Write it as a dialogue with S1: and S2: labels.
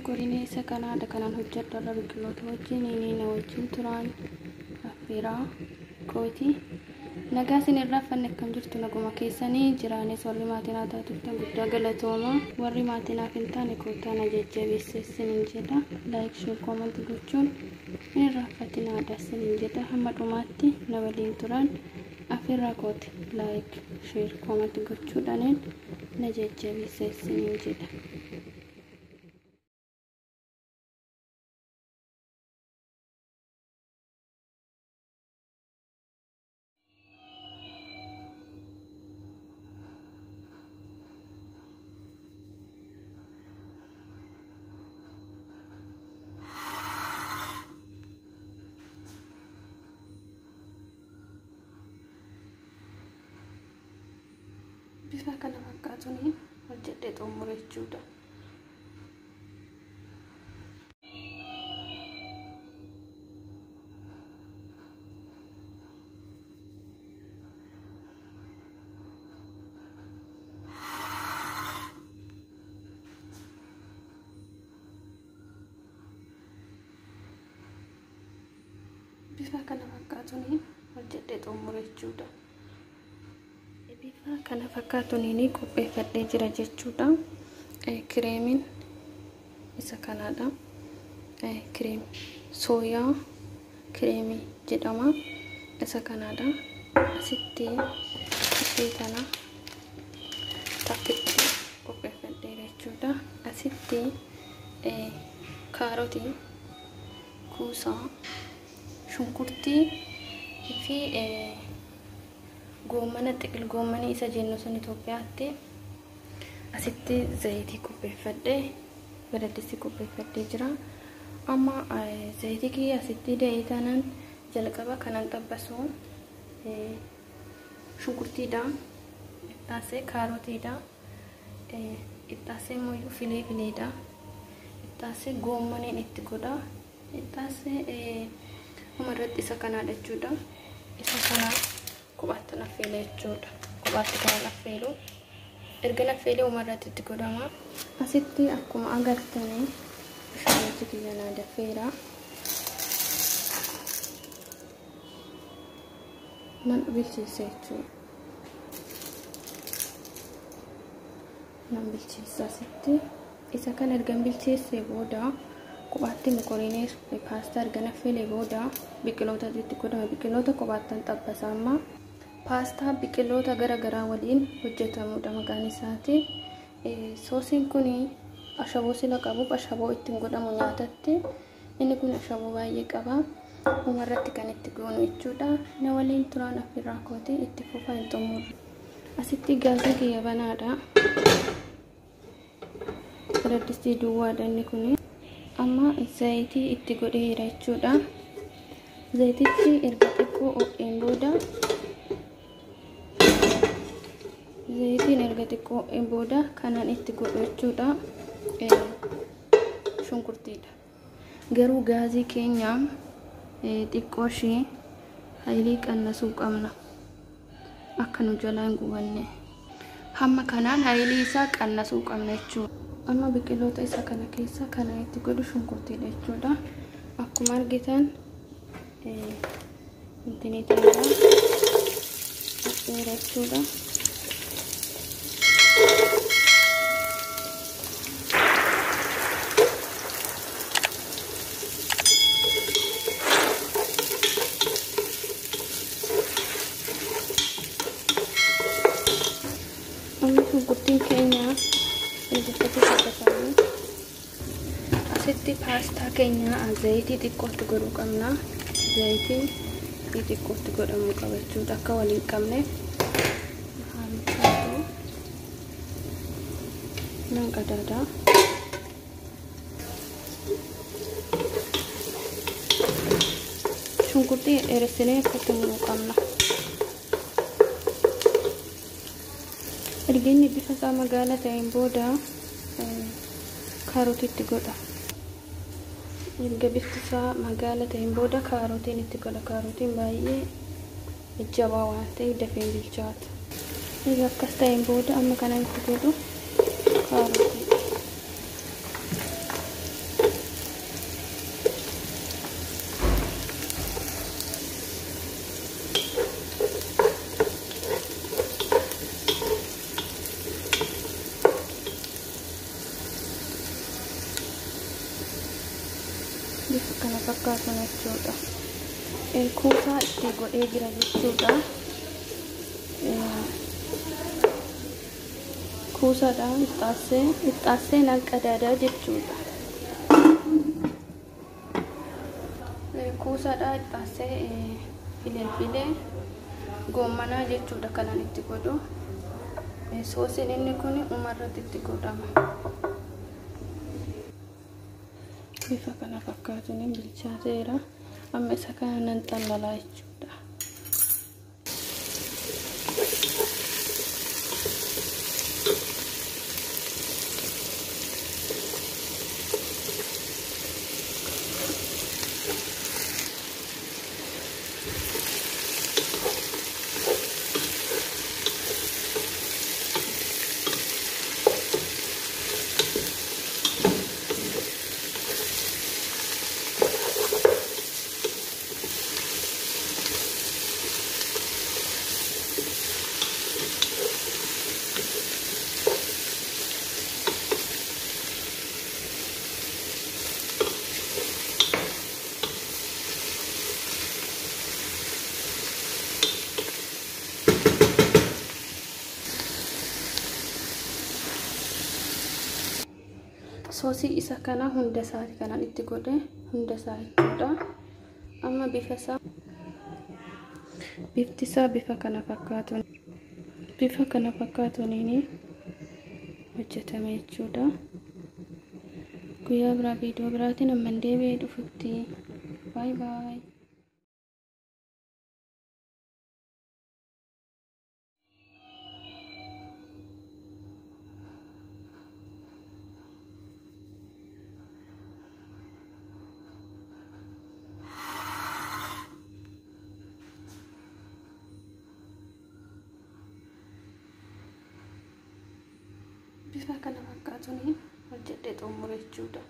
S1: mukorinii isa kanaadha kanan hojjedhu irra biqiloota wajjin na wajjin turaan affeeraa kooti nagaa isin irraa fanne akkam jirtu naguma keessanii jiraanis warri maatinaa taatuuttan guddaa galatooma warri maatinaaf hin taane kootaan jajjabeessee isiniin jedha like share comment gochuun hin irraanfatinaadha isiniin jedha hamma dhumaatti na waliin turan affeeraa kooti like share comment gochuudhaan na jajjabeessee isiniin jedha. Bifa kana fakkaatuun hojjedhee xumure jechuudha. Bifa kana fakkaatuun hojjedhee xumure jechuudha. Bifa kana fakkaatuun qopheeffadhee jira jechuudha. Kireemiin isa kanaadha. Kireem sooyaa kireemii jedhama. Isa kanaadha. Asitti kana takkitti qopheeffadhee jechuudha. Asitti kaarotii, kuusaa, shunkurtii fi goomana xiqqil goomanii isa jennu sun Itoophiyaatti asitti zayitii qopheeffadhee biraddisii qopheeffadhee jira. Amma zayitii kiyya asitti deeyitanan jalqaba kanan xabbasu shunkurtiidha, ittaasee kaarotiidha, ittaasee immoo fileedha, ittaasee goomaniin itti godha, ittaasee umarratti isa kanaadha jechuudha. Isa kanaa kubaatti laffeelee jechuudha. Kubaatti kana laffeelu erga laffeelee umarratti itti godhama. Asitti akkuma agartanii bishaan kiyyanaa dafeera. Nan bilcheessa jechuudha. Nan bilcheessa asitti isa kan erga bilcheessee booda kubaatti mukorinii paastaa erga laffeelee booda biqiloota itti godhama. Biqiloota kubaattan xabbasa amma paastaa biqiloota garagaraa waliin hojjetamudha maqaan isaati. Soosiin kun ashaboo sila qabuuf ashaboo ittiin godhamu nyaatatti. Inni kun ashaboo baay'ee qaba. Umarratti kan itti goonu jechuudha. Na waliin turaan affeeraa kooti itti fufaa hin xumurre. Asitti gaazii kiyya banaadha. Biraddistii duwwaadha inni kun. Amma zayitii itti godheera jechuudha. Zayitichi erga xiqqoo ho'een booda zayitiin erga xiqqoo ho'een booda kanan itti godhu jechuudha. Shunkurtiidha. Garuu gaazii keenya xiqqoo ishee haylii qannasuu qabna. Akka nu jalaa hin gubanne. Hamma kanaan haylii isaa qannasuu qabna jechuudha. Amma biqiloota isa kana keessa kana itti godhu shunkurtiidha jechuudha. Akkuma argitan intiniitiidha. Affeera jechuudha. Amma shunkurtiin keenya asitti paastaa keenya zayitii xiqqootti godhuu qabna. Zayitii xiqqootti godhamuu qaba jechuudha akka waliin qabne. Nan qadaada. Shunkurtii dheeressinee akkatti muruu qabna. Erga inni bifa isaa magaala ta'een booda kaarotii itti godha. Erga bifti isaa magaala ta'een booda kaarotiin itti godha. Kaarotiin baay'ee jabaa waan ta'eef dafee bilchaata. Erga akkas ta'een booda amma kana itti godhu kaarotii. bifa kana fakkaatan jechuudha. Kuusaa itti godhee jira jechuudha. Kuusaadhaan ixxaassee naqadaadaa jechuudha. Kuusaadhaan ixxaassee filee goommanaa jechuudha kanan itti godhu. Soosiin inni kun umarratti itti godhama. Bifa kana fakkaatuun bilchaateera. Amma isa kana nan xallalaa jechuudha. Soosii isa kana hunda isaati kanan itti godhe hunda isaa jechuudha. Amma bifti isaa bifa kana fakkaatuun hojjetame jechuudha. Guyyaa biraa viidiyoo biraatiin amma deebi'ee dhufutti. Bye bye. Bifa kana fakkaatuun hojjedhee xumure jechuudha.